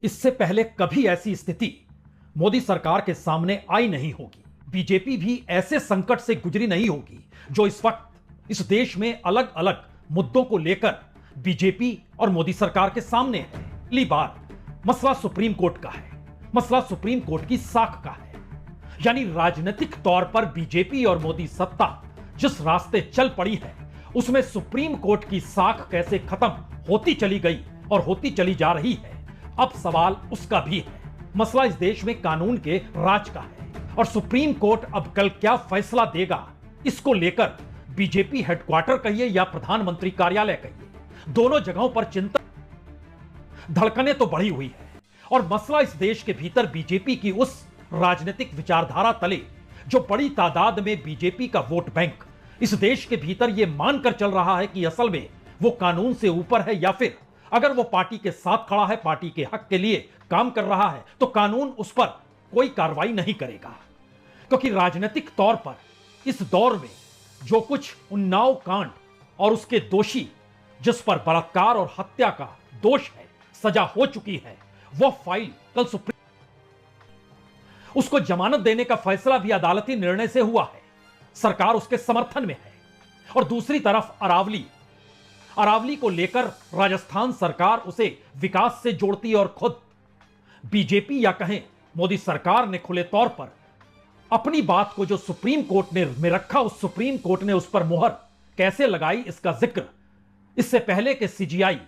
इससे पहले कभी ऐसी स्थिति मोदी सरकार के सामने आई नहीं होगी। बीजेपी भी ऐसे संकट से गुजरी नहीं होगी जो इस वक्त इस देश में अलग अलग मुद्दों को लेकर बीजेपी और मोदी सरकार के सामने है। पहली बार मसला सुप्रीम कोर्ट का है, मसला सुप्रीम कोर्ट की साख का है। यानी राजनीतिक तौर पर बीजेपी और मोदी सत्ता जिस रास्ते चल पड़ी है उसमें सुप्रीम कोर्ट की साख कैसे खत्म होती चली गई और होती चली जा रही है, अब सवाल उसका भी है। मसला इस देश में कानून के राज का है और सुप्रीम कोर्ट अब कल क्या फैसला देगा इसको लेकर बीजेपी हेडक्वार्टर कहिए या प्रधानमंत्री कार्यालय कहिए, दोनों जगहों पर चिंता धड़कनें तो बढ़ी हुई है। और मसला इस देश के भीतर बीजेपी की उस राजनीतिक विचारधारा तले जो बड़ी तादाद में बीजेपी का वोट बैंक इस देश के भीतर यह मानकर चल रहा है कि असल में वो कानून से ऊपर है, या फिर अगर वो पार्टी के साथ खड़ा है, पार्टी के हक के लिए काम कर रहा है, तो कानून उस पर कोई कार्रवाई नहीं करेगा। क्योंकि राजनीतिक तौर पर इस दौर में जो कुछ उन्नाव कांड और उसके दोषी जिस पर बलात्कार और हत्या का दोष है, सजा हो चुकी है, वह फाइल कल सुप्रीम उसको जमानत देने का फैसला भी अदालती निर्णय से हुआ है। सरकार उसके समर्थन में है। और दूसरी तरफ अरावली को लेकर राजस्थान सरकार उसे विकास से जोड़ती और खुद बीजेपी या कहें मोदी सरकार ने खुले तौर पर अपनी बात को जो सुप्रीम कोर्ट ने में रखा, उस सुप्रीम कोर्ट ने उस पर मुहर कैसे लगाई इसका जिक्र इससे पहले के सीजीआई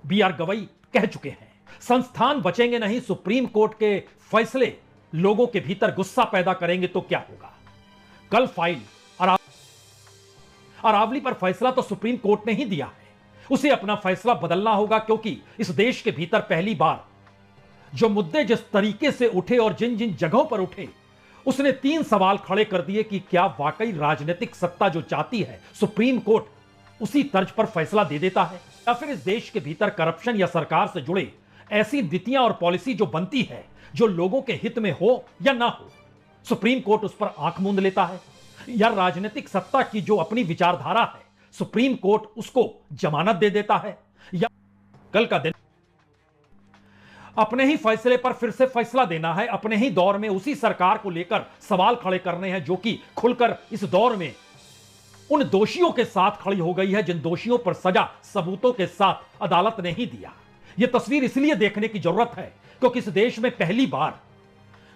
बीआर गवई कह चुके हैं। संस्थान बचेंगे नहीं, सुप्रीम कोर्ट के फैसले लोगों के भीतर गुस्सा पैदा करेंगे तो क्या होगा। कल फाइल अरावली पर फैसला तो सुप्रीम कोर्ट ने ही दिया है, उसे अपना फैसला बदलना होगा। क्योंकि इस देश के भीतर पहली बार जो मुद्दे जिस तरीके से उठे और जिन जिन जगहों पर उठे, उसने 3 सवाल खड़े कर दिए कि क्या वाकई राजनीतिक सत्ता जो चाहती है सुप्रीम कोर्ट उसी तर्ज पर फैसला दे देता है, या फिर इस देश के भीतर करप्शन या सरकार से जुड़े ऐसी नीतियां और पॉलिसी जो बनती है जो लोगों के हित में हो या ना हो, सुप्रीम कोर्ट उस पर आंख मूंद लेता है। या राजनीतिक सत्ता की जो अपनी विचारधारा है सुप्रीम कोर्ट उसको जमानत दे देता है। या कल का दिन अपने ही फैसले पर फिर से फैसला देना है, अपने ही दौर में उसी सरकार को लेकर सवाल खड़े करने हैं जो कि खुलकर इस दौर में उन दोषियों के साथ खड़ी हो गई है जिन दोषियों पर सजा सबूतों के साथ अदालत ने ही दिया। यह तस्वीर इसलिए देखने की जरूरत है क्योंकि इस देश में पहली बार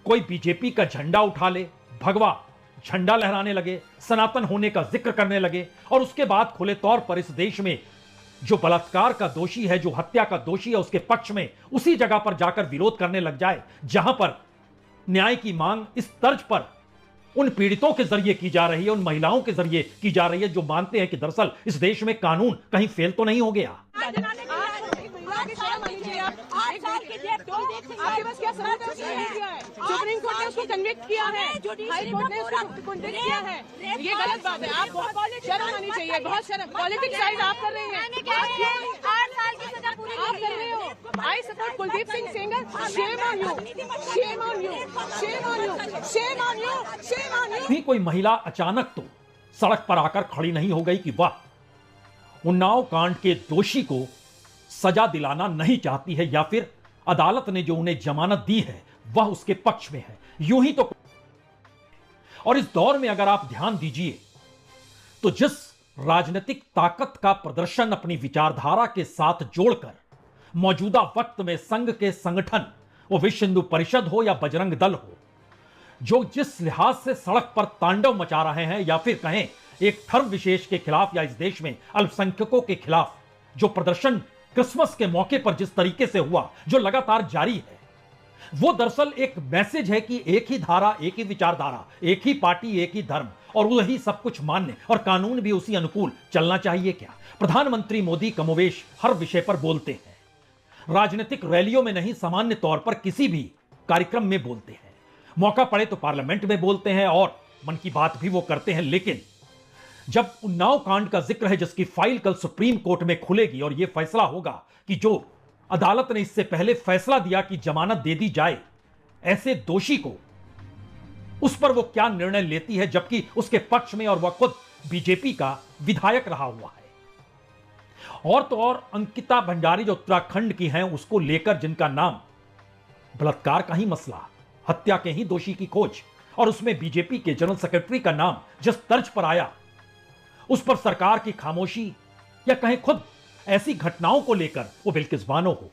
कोई बीजेपी का झंडा उठा ले, भगवा झंडा लहराने लगे, सनातन होने का जिक्र करने लगे, और उसके बाद खुले तौर पर इस देश में जो बलात्कार का दोषी है, जो हत्या का दोषी है, उसके पक्ष में उसी जगह पर जाकर विरोध करने लग जाए जहां पर न्याय की मांग इस तर्ज पर उन पीड़ितों के जरिए की जा रही है, उन महिलाओं के जरिए की जा रही है जो मानते हैं कि दरअसल इस देश में कानून कहीं फेल तो नहीं हो गया। आपके पास क्या सबूत है? सुप्रीम कोर्ट ने उसको कन्विक्ट किया है, हाई कोर्ट ने उसको कन्विक्ट किया है। ये गलत बात है। आप बहुत शर्म आनी चाहिए, बहुत शर्म। पॉलिटिक्स साइड आप कर रहे हैं, 8 साल की सजा पूरी आप कर रहे हो। I support Kuldeep Singh Sengar. Shame on you, shame on you, shame on you, shame on you, shame on you. भी कोई महिला अचानक तो सड़क पर आकर खड़ी नहीं हो गई कि वाह उन्नाव कांड के दोषी को सजा दिलाना नहीं चाहती है, या फिर अदालत ने जो उन्हें जमानत दी है वह उसके पक्ष में है। यूं ही तो। और इस दौर में अगर आप ध्यान दीजिए तो जिस राजनीतिक ताकत का प्रदर्शन अपनी विचारधारा के साथ जोड़कर मौजूदा वक्त में संघ के संगठन, वो विश्व हिंदू परिषद हो या बजरंग दल हो, जो जिस लिहाज से सड़क पर तांडव मचा रहे हैं, या फिर कहें एक धर्म विशेष के खिलाफ या इस देश में अल्पसंख्यकों के खिलाफ जो प्रदर्शन क्रिसमस के मौके पर जिस तरीके से हुआ, जो लगातार जारी है, वो दरअसल एक मैसेज है कि एक ही धारा, एक ही विचारधारा, एक ही पार्टी, एक ही धर्म और वही सब कुछ मान्य, और कानून भी उसी अनुकूल चलना चाहिए। क्या प्रधानमंत्री मोदी कमोवेश हर विषय पर बोलते हैं, राजनीतिक रैलियों में नहीं, सामान्य तौर पर किसी भी कार्यक्रम में बोलते हैं, मौका पड़े तो पार्लियामेंट में बोलते हैं और मन की बात भी वो करते हैं। लेकिन जब उन्नाव कांड का जिक्र है जिसकी फाइल कल सुप्रीम कोर्ट में खुलेगी और यह फैसला होगा कि जो अदालत ने इससे पहले फैसला दिया कि जमानत दे दी जाए ऐसे दोषी को, उस पर वो क्या निर्णय लेती है, जबकि उसके पक्ष में और वह खुद बीजेपी का विधायक रहा हुआ है। और तो और अंकिता भंडारी जो उत्तराखंड की हैं, उसको लेकर जिनका नाम बलात्कार का ही मसला, हत्या के ही दोषी की खोज, और उसमें बीजेपी के जनरल सेक्रेटरी का नाम जिस तर्ज पर आया, उस पर सरकार की खामोशी या कहें खुद ऐसी घटनाओं को लेकर वो बिल्किस बानो हो,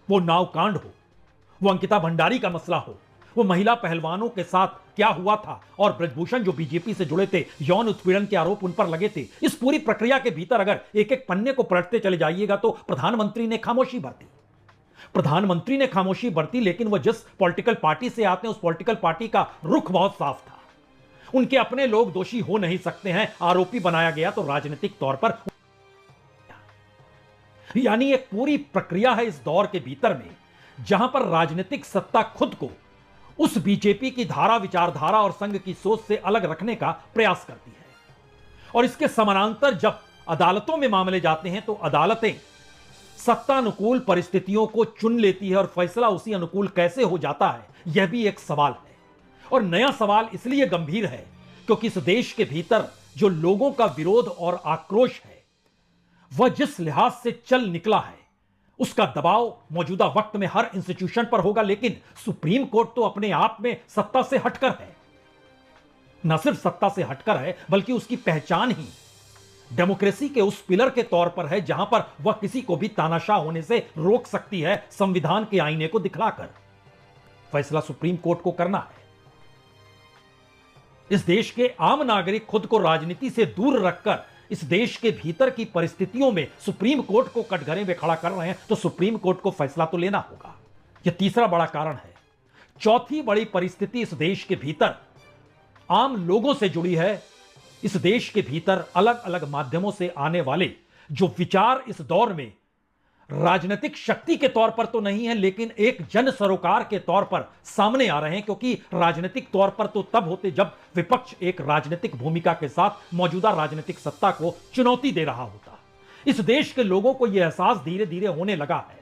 वो नाव कांड हो, वो अंकिता भंडारी का मसला हो, वो महिला पहलवानों के साथ क्या हुआ था और ब्रजभूषण जो बीजेपी से जुड़े थे, यौन उत्पीड़न के आरोप उन पर लगे थे, इस पूरी प्रक्रिया के भीतर अगर एक एक पन्ने को पलटते चले जाइएगा तो प्रधानमंत्री ने खामोशी बरती। प्रधानमंत्री ने खामोशी बरती, लेकिन वह जिस पॉलिटिकल पार्टी से आते हैं उस पॉलिटिकल पार्टी का रुख बहुत साफ था। उनके अपने लोग दोषी हो नहीं सकते हैं, आरोपी बनाया गया तो राजनीतिक तौर पर, यानी एक पूरी प्रक्रिया है इस दौर के भीतर में जहां पर राजनीतिक सत्ता खुद को उस बीजेपी की धारा, विचारधारा और संघ की सोच से अलग रखने का प्रयास करती है। और इसके समानांतर जब अदालतों में मामले जाते हैं तो अदालतें सत्तानुकूल परिस्थितियों को चुन लेती है और फैसला उसी अनुकूल कैसे हो जाता है, यह भी एक सवाल है। और नया सवाल इसलिए गंभीर है क्योंकि इस देश के भीतर जो लोगों का विरोध और आक्रोश है वह जिस लिहाज से चल निकला है उसका दबाव मौजूदा वक्त में हर इंस्टीट्यूशन पर होगा, लेकिन सुप्रीम कोर्ट तो अपने आप में सत्ता से हटकर है। न सिर्फ सत्ता से हटकर है बल्कि उसकी पहचान ही डेमोक्रेसी के उस पिलर के तौर पर है जहां पर वह किसी को भी तानाशाह होने से रोक सकती है, संविधान के आईने को दिखलाकर। फैसला सुप्रीम कोर्ट को करना है। इस देश के आम नागरिक खुद को राजनीति से दूर रखकर इस देश के भीतर की परिस्थितियों में सुप्रीम कोर्ट को कटघरे में खड़ा कर रहे हैं, तो सुप्रीम कोर्ट को फैसला तो लेना होगा। यह तीसरा बड़ा कारण है। चौथी बड़ी परिस्थिति इस देश के भीतर आम लोगों से जुड़ी है। इस देश के भीतर अलग अलग माध्यमों से आने वाले जो विचार इस दौर में राजनीतिक शक्ति के तौर पर तो नहीं है, लेकिन एक जन सरोकार के तौर पर सामने आ रहे हैं, क्योंकि राजनीतिक तौर पर तो तब होते जब विपक्ष एक राजनीतिक भूमिका के साथ मौजूदा राजनीतिक सत्ता को चुनौती दे रहा होता। इस देश के लोगों को यह एहसास धीरे धीरे होने लगा है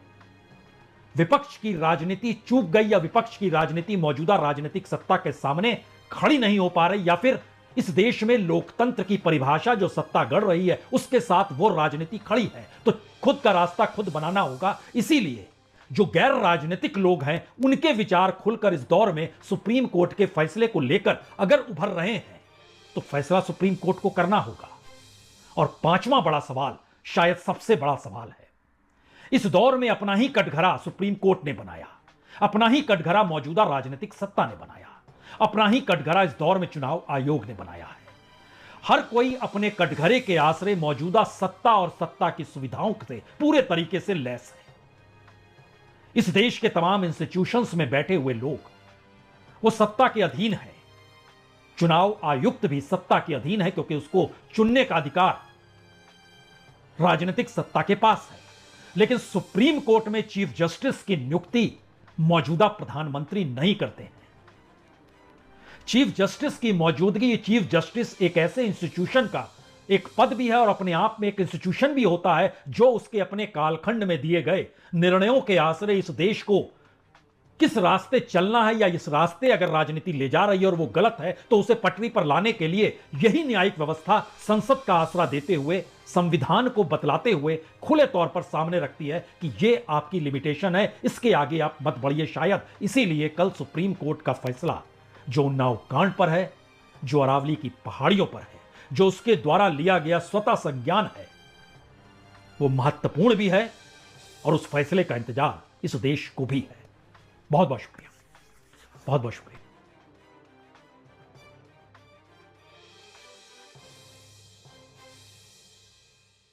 विपक्ष की राजनीति चूक गई, या विपक्ष की राजनीति मौजूदा राजनीतिक सत्ता के सामने खड़ी नहीं हो पा रही, या फिर इस देश में लोकतंत्र की परिभाषा जो सत्ता गढ़ रही है उसके साथ वो राजनीति खड़ी है। तो खुद का रास्ता खुद बनाना होगा। इसीलिए जो गैर राजनीतिक लोग हैं उनके विचार खुलकर इस दौर में सुप्रीम कोर्ट के फैसले को लेकर अगर उभर रहे हैं तो फैसला सुप्रीम कोर्ट को करना होगा। और पांचवा बड़ा सवाल, शायद सबसे बड़ा सवाल है, इस दौर में अपना ही कटघरा सुप्रीम कोर्ट ने बनाया, अपना ही कटघरा मौजूदा राजनीतिक सत्ता ने बनाया, अपना ही कटघरा इस दौर में चुनाव आयोग ने बनाया है। हर कोई अपने कटघरे के आश्रय मौजूदा सत्ता और सत्ता की सुविधाओं से पूरे तरीके से लैस है। इस देश के तमाम इंस्टीट्यूशंस में बैठे हुए लोग वो सत्ता के अधीन है। चुनाव आयुक्त भी सत्ता के अधीन है क्योंकि उसको चुनने का अधिकार राजनीतिक सत्ता के पास है। लेकिन सुप्रीम कोर्ट में चीफ जस्टिस की नियुक्ति मौजूदा प्रधानमंत्री नहीं करते हैं। चीफ जस्टिस की मौजूदगी, चीफ जस्टिस एक ऐसे इंस्टीट्यूशन का एक पद भी है और अपने आप में एक इंस्टीट्यूशन भी होता है जो उसके अपने कालखंड में दिए गए निर्णयों के आश्रय इस देश को किस रास्ते चलना है, या इस रास्ते अगर राजनीति ले जा रही है और वो गलत है तो उसे पटरी पर लाने के लिए यही न्यायिक व्यवस्था संसद का आसरा देते हुए, संविधान को बतलाते हुए खुले तौर पर सामने रखती है कि ये आपकी लिमिटेशन है, इसके आगे आप मत बढ़िए शायद। इसीलिए कल सुप्रीम कोर्ट का फैसला जो उन्नाव कांड पर है, जो अरावली की पहाड़ियों पर है, जो उसके द्वारा लिया गया स्वतः संज्ञान है, वो महत्वपूर्ण भी है और उस फैसले का इंतजार इस देश को भी है। बहुत बहुत शुक्रिया, बहुत बहुत शुक्रिया।